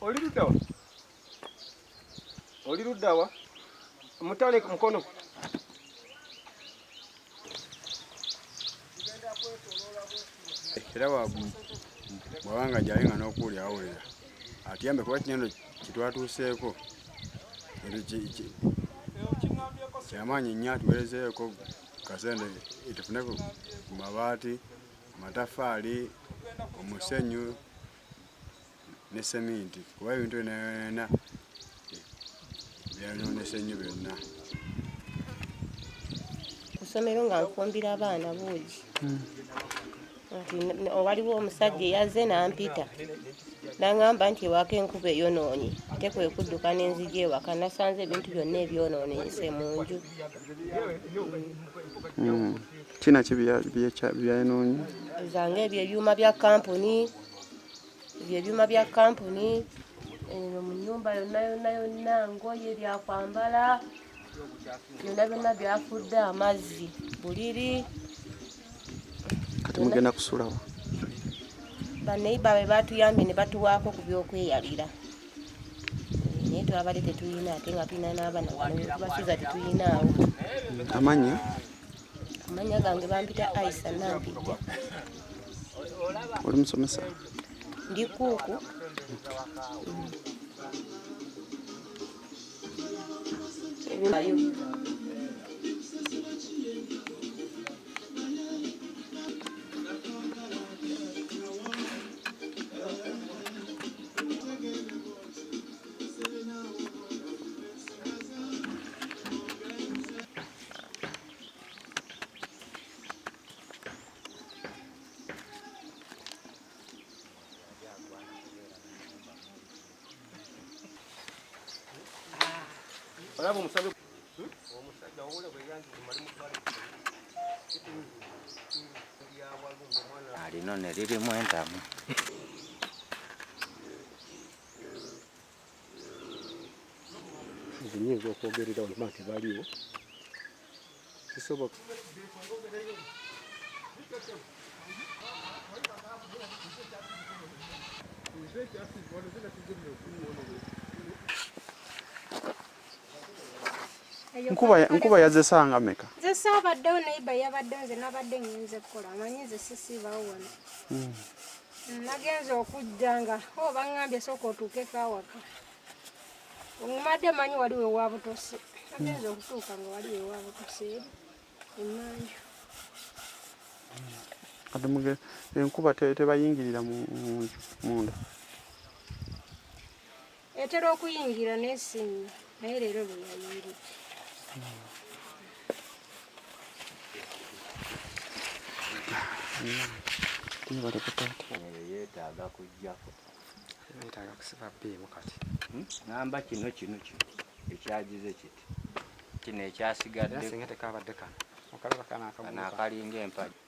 Oli luddawa? Mutale Mukono. Era bwabanga jalinga n'okulya awulira atiyambe kuba kineno kitwatuuseeko kyamaanyi nnyo atuweerezeeko kasente tufune ku mabaati, amatafaali, omusenyu ne seminti kuba ebintu byonna byayonoonese nnyo byonna. Ku ssomero nga nfumbira abaana buugi. Waliwo omusajja eyazze n'ampita n'aŋŋamba nti ewaako enkuba eyonoonye ate kwe kudduka n'enzigi ewaka nasanze ebintu byonna ebyonoonese mu nju. Kina ki byayonoonye? Zange ebyo ebyuma bya kampuni, mu nnyumba yonna ngoye byakwambala byonna byafudde, amazzi, buliri. Kati mugenda kusulawo? Baneiba be batuyambye ne batuwaako ku byokweyalira. Naye twabadde tetuyina ate nga tulina n'abaana tubasiza tetuyinaawo. Amanya? Amanya gange bampita Aisa Nampijja. Oli musomesa? Ndi kuuku. Alino ne lirimu entamu. Zinyinza okwogerera oluma nti baliwo kisoboka. Nkuba yazze sanga meka? Nze saabaddewo neiba yabaddewo nze nabadde ngenze kukola amanyi nze sisiibawo wano. Nagenze okujja nga baŋŋambye sooka otuukeko awaka. Omumadde manyi waliwo ewa butose. Nagenze okutuuka nga waliwo ewa butose eri emmanju. Kati enkuba tebayingirira munda? Etera okuyingira n'esinnya naye leero lwe yayingidde. Yeetaaga kujjako. Yeetaaga kusiba bbiimu kati. Ngamba kino ekyagize kiti. Kino ekyasigadde. Singa tekabadde kano. Kano akalinga empagi.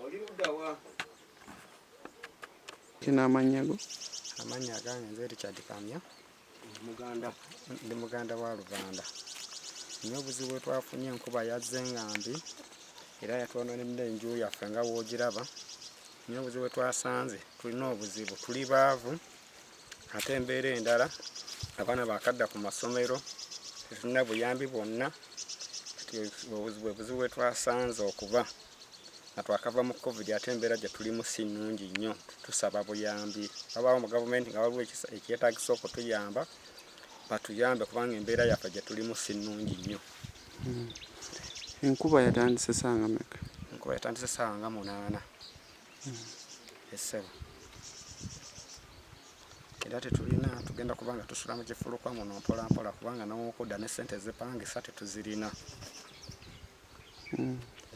Oli luddawa? Kina amannya go? Amannya agange nze Richard Kamya. Ndi muganda wa Luvanda. Nnyo obuzibu bwe twafunye enkuba yazze nga mbi era yatwonoonedde enju yaffe nga woogiraba. Nnyo obuzibu bwe twasanze tulina obuzibu, tuli baavu ate embeera endala abaana bakadda ku masomero tetulina buyambi bwonna. Obuzibu bwe twasanze okuba nga twakava mu COVID ate embeera gye tulimu si nnungi nnyo, tusaba buyambi. Wabaawo mu gavumenti nga waliwo ekyetaagisa okutuyamba batuyambe kubanga embeera yaffe gye tulimu si nnungi nnyo. Enkuba yatandise sanga meka? Enkuba yatandise ssaawa nga 8 essebo. Era tugenda kubanga tusula mu kifulukwa muno mpola mpola kubanga n'okudda ne ssente zipangisa tetuzirina.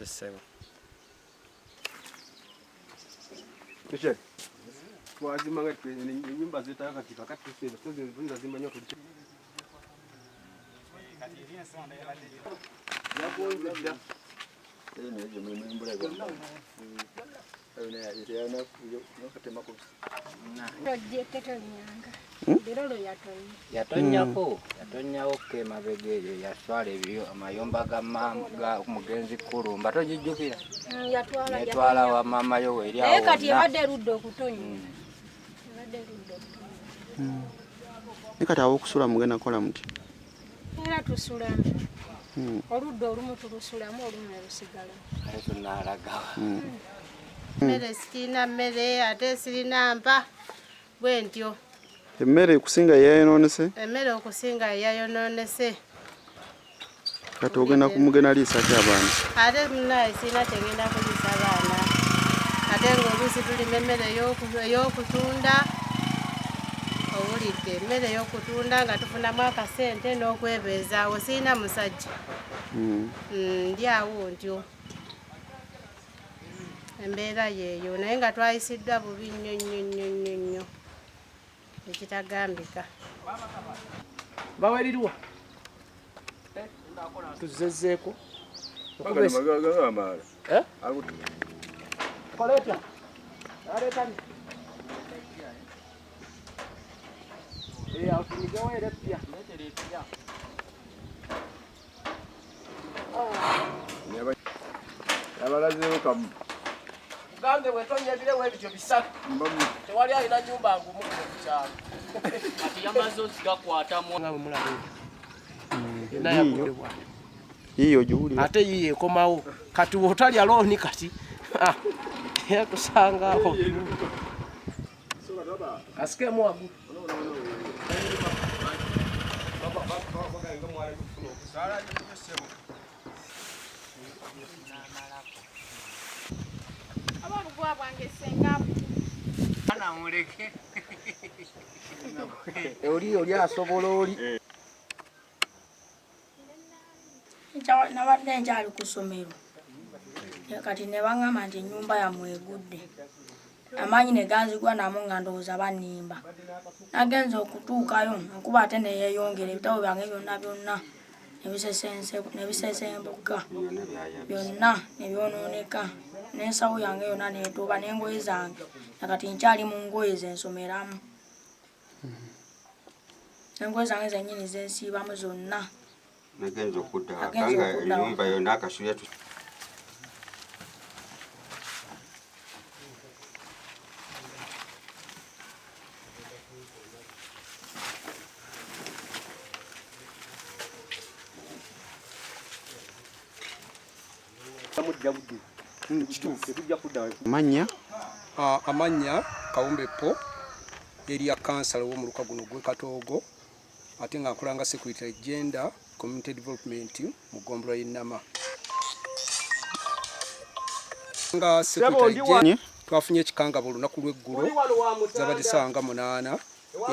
Essebo. Michel, twazimanga ennyumba zeetaaga kati kakati tusinza zimanya tuli. Yatonnyako ke mabega eyo yatwala ebyo amayumba ga mugenzi kulumba togijjukira yatwala wa maama yo eri awo kati ebadde erudde okutonya Nikati awo okusula mugenda kola muti. Era tusulamu. Oludde olumu tulusulamu olumu ne lusigala. Eso nalagawa. Mmere sirina mmere ate sirina mpa bwe ntyo. Emmere okusinga yayononese? Emmere okusinga yayononese. Kati ogenda kumugenda liisa ki abaana? Ate munaye sirina tegenda kuliisa baana. Ate ng'oluusi tulima emmere ey'okutunda. Owulidde emmere ey'okutunda nga tufunamu akasente n'okwebeezaawo sirina musajja. Ndi awo ntyo. Embeera yeeyo naye nga twayisiddwa bubi nnyo ekitagambika. Baweerirwa tuzezzeeko koleeta aleetani atunigewo era epya Yabalazeewo kamu. Ugambe bwetonya ebirewo ebityo bisatu tewali alina nnyumba ngumu ku kyalo ati yamaze ozigakwatamu nga bwe mulaba yonna yagudde bwati Yiyo giwulira. ate yiye ekomawo kati bw'otalya looni kati yakusangaawo asikemu waggulu Ababugwa bwange senga Muleke. oli asobola oli nabadde nkyali ku ssomero kati ne baŋŋamba nti ennyumba yammwe egudde amaanyi ne ganzigwa namo nga ndowooza bannimba nagenza okutuukayo enkuba ate neyeeyongera ebitabo byange byonna nebisesembuka byonna nebyonooneka n'ensawo yange yonna neetuuba n'engoye zange nakati nkyali mu ngoye zensomeramu n'engoye zange zennyini zensiibamu zonna. Nagenza okudda akanga ennyumba yonna akasulya Amannya Kawumbepo eri ya kansala wo mu luka guno gwe Katoogo ate nga nkolanga secretary gender community development mu Gombolol y'Ennama. Nga secretary twafunye ekikangaba olunaku lw'eggulo zabadde ssaawa 8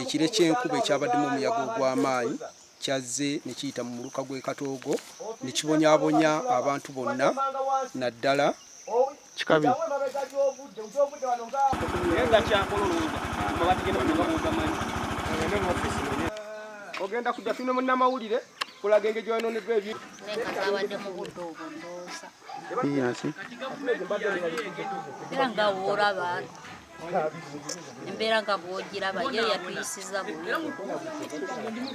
ekire ky'enkuba ekyabaddemu omuyaga ogw'amaanyi kyazze ne kiyita mu luka gwe Katoogo ne kibonyaabonya abantu bonna naddala Kikabi. ogenda kujja fino munnamawulire kulaga engeri gyononeddwa ebyo nekazabadde mu budde obwo ndowooza Yasi. era nga bw'olaba embeera nga bw'ogiraba ye yatuyisiza bubi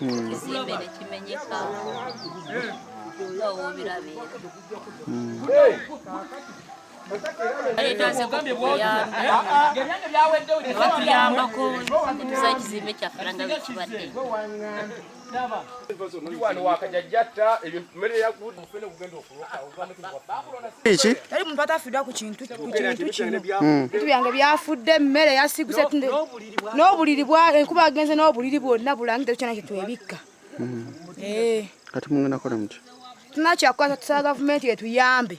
ekizimbe ne kimenyeka nga woobirabeera aleetaze batuyambako netuza ekizimbe kyaffe nga bwe kibadde Iki? Yali muntu atafiddwa ku kintu kino. Ebintu byange byafudde, emmere yasiguse n'obuliri enkuba agenze n'obuliri bwonna bulangire kyonna kyetwebikka. Kati mungenda kola muti. Tunakyakwata tusaba gavumenti etuyambe.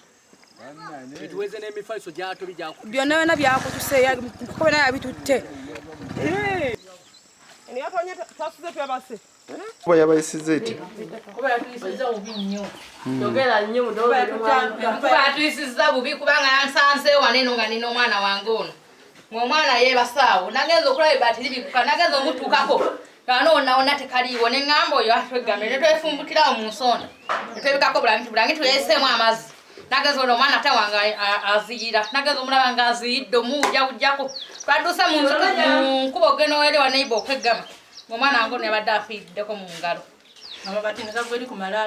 bituweze n'emifaliso gyato bijako Byonna byonna byakutuseeya kuba naye abitutte. Kuba yabayisiza eti? Kuba yatuyisiza bubi nnyo. Yogera nnyo mudobe kuba yatuyisiza bubi kubanga yansanze waneno nga nina omwana wange ono. Ng'omwana yeebasaawo nagenza okulaba ebbati libikuka nagenza omutuukako kanoona tekaliiwo ne ŋŋamba oyo atwegamire ne twefumbukirawo mu nsonda ne twebikako bulangi tuyeeseemu amazzi nageza ono omwana ate wange aziyira nageza omulaba nga aziyidde omuwujja wujjako twadduse mu nkuba ogenda eri wa neighbor okweggama omwana wange ono yabadde afiiriddeko mu ngalo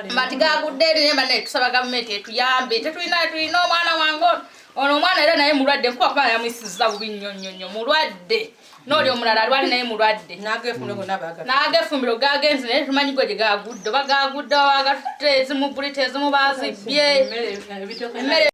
amabati gagudde eri naye banne tusaba gavumenti etuyambe tulina omwana wange ono omwana era naye mulwadde nkuba kubanga yamuyisizza bubi nnyo mulwadde n'oli omulala alwali naye mulwadde n'agefumbiro gagenze naye tumanyi gwe gye gagudde oba gagudde wagatutte ezimu bulita ezimu bazibbye emmere